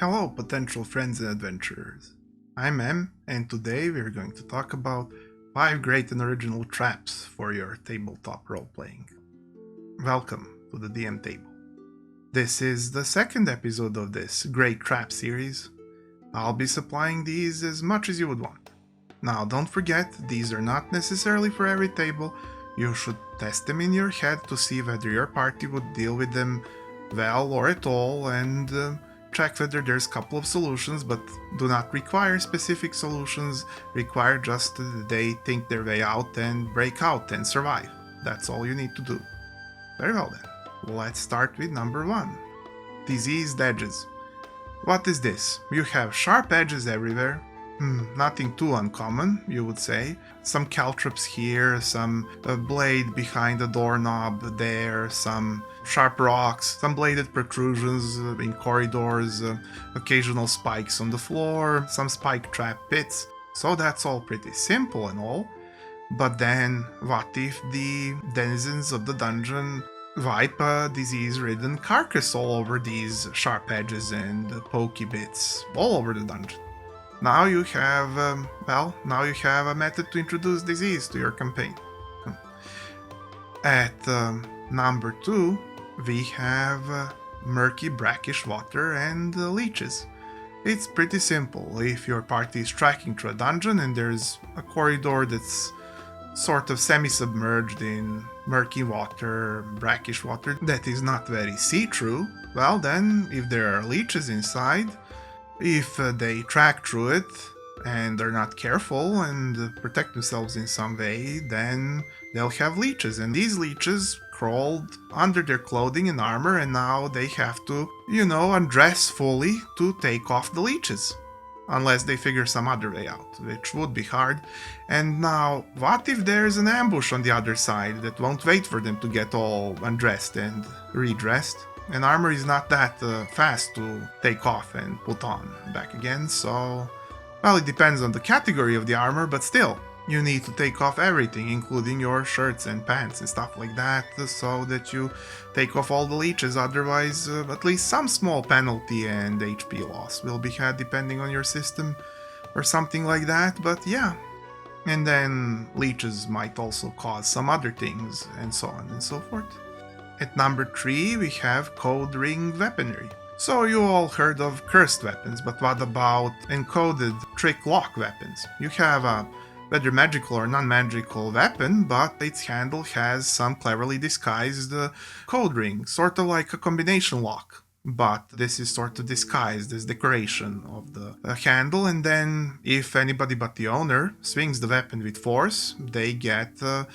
Hello, potential friends and adventurers. I'm Em, and today we're going to talk about 5 great and original traps for your tabletop role-playing. Welcome to the DM table. This is the second episode of this great trap series. I'll be supplying these as much as you would want. Now, don't forget, these are not necessarily for every table. You should test them in your head to see whether your party would deal with them well or at all, and check whether there's a couple of solutions, but do not require specific solutions, require just that they think their way out and break out and survive. That's all you need to do. Very well then, let's start with number 1. Diseased edges. What is this? You have sharp edges everywhere. Nothing too uncommon, you would say. Some caltrops here, some blade behind the doorknob there, some sharp rocks, some bladed protrusions in corridors, occasional spikes on the floor, some spike trap pits. So that's all pretty simple and all. But then, what if the denizens of the dungeon wipe a disease-ridden carcass all over these sharp edges and pokey bits all over the dungeon? Now you have a method to introduce disease to your campaign. At number 2, we have murky brackish water and leeches. It's pretty simple. If your party is tracking through a dungeon and there's a corridor that's sort of semi-submerged in murky water, brackish water that is not very see-through, well then, if there are leeches inside, if they track through it and are not careful and protect themselves in some way, then they'll have leeches. And these leeches crawled under their clothing and armor, and now they have to, undress fully to take off the leeches. Unless they figure some other way out, which would be hard. And now, what if there's an ambush on the other side that won't wait for them to get all undressed and redressed? And armor is not that fast to take off and put on back again, so... Well, it depends on the category of the armor, but still, you need to take off everything, including your shirts and pants and stuff like that, so that you take off all the leeches, otherwise at least some small penalty and HP loss will be had depending on your system, or something like that, but yeah. And then leeches might also cause some other things, and so on and so forth. At number 3, we have code ring weaponry. So you all heard of cursed weapons, but what about encoded trick lock weapons? You have a whether magical or non-magical weapon, but its handle has some cleverly disguised code ring, sort of like a combination lock. But this is sort of disguised as decoration of the handle, and then if anybody but the owner swings the weapon with force, they get a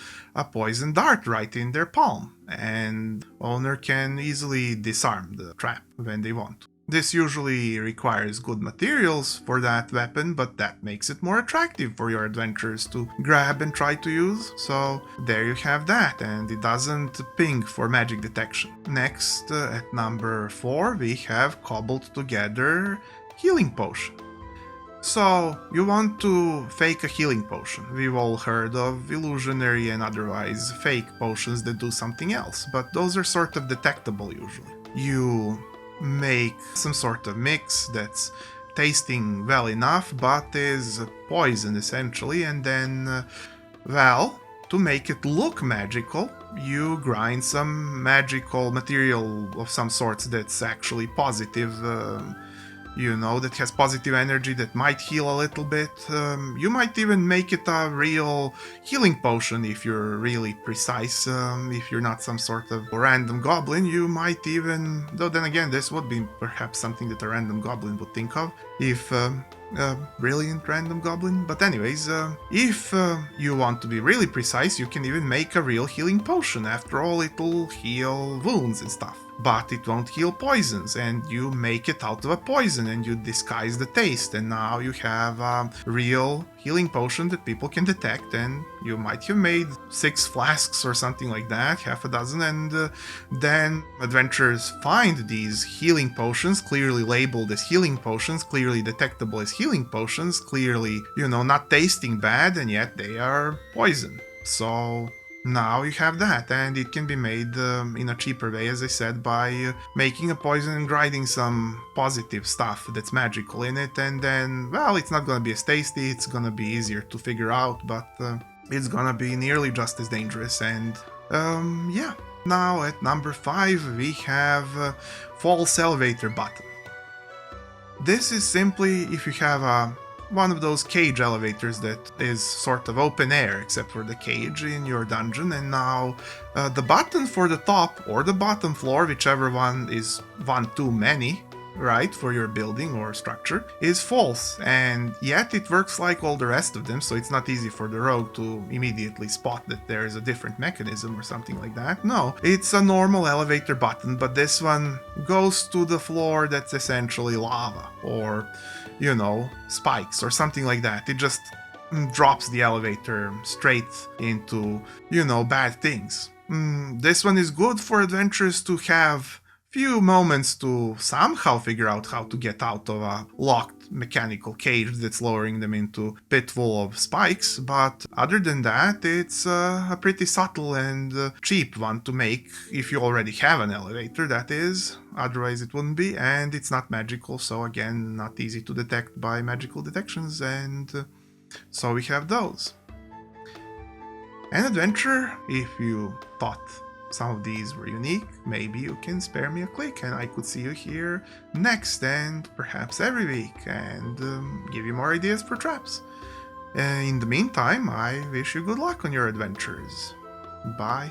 poison dart right in their palm, and owner can easily disarm the trap when they want. This usually requires good materials for that weapon, but that makes it more attractive for your adventurers to grab and try to use. So there you have that, and it doesn't ping for magic detection. Next, at number 4, we have cobbled together healing potion. So, you want to fake a healing potion. We've all heard of illusionary and otherwise fake potions that do something else, but those are sort of detectable usually. You make some sort of mix that's tasting well enough but is poison essentially, and then to make it look magical, you grind some magical material of some sorts that's actually positive, that has positive energy that might heal a little bit. You might even make it a real healing potion if you're really precise. If you're not some sort of random goblin, you might even... Though then again, this would be perhaps something that a random goblin would think of, if a brilliant random goblin. But anyways, if you want to be really precise, you can even make a real healing potion. After all, it'll heal wounds and stuff. But it won't heal poisons, and you make it out of a poison and you disguise the taste, and now you have a real healing potion that people can detect, and you might have made 6 flasks or something like that, half a dozen, and then adventurers find these healing potions, clearly labeled as healing potions, clearly detectable as healing potions, clearly, not tasting bad, and yet they are poison. So Now you have that, and it can be made in a cheaper way, as I said, by making a poison and grinding some positive stuff that's magical in it, and then, well, it's not gonna be as tasty, it's gonna be easier to figure out, but it's gonna be nearly just as dangerous, and yeah. Now at number 5 we have false elevator button. This is simply if you have one of those cage elevators that is sort of open air except for the cage in your dungeon, and now the button for the top or the bottom floor, whichever one is one too many, right, for your building or structure, is false, and yet it works like all the rest of them, so it's not easy for the rogue to immediately spot that there is a different mechanism or something like that. No, it's a normal elevator button, but this one goes to the floor that's essentially lava, or, you know, spikes or something like that. It just drops the elevator straight into, you know, bad things. This one is good for adventurers to have few moments to somehow figure out how to get out of a locked mechanical cage that's lowering them into pit full of spikes, but other than that, it's a pretty subtle and cheap one to make if you already have an elevator, that is. Otherwise it wouldn't be, and it's not magical, so again, not easy to detect by magical detections, and so we have those. An adventure, if you thought some of these were unique, maybe you can spare me a click and I could see you here next and perhaps every week and give you more ideas for traps. In the meantime, I wish you good luck on your adventures. Bye.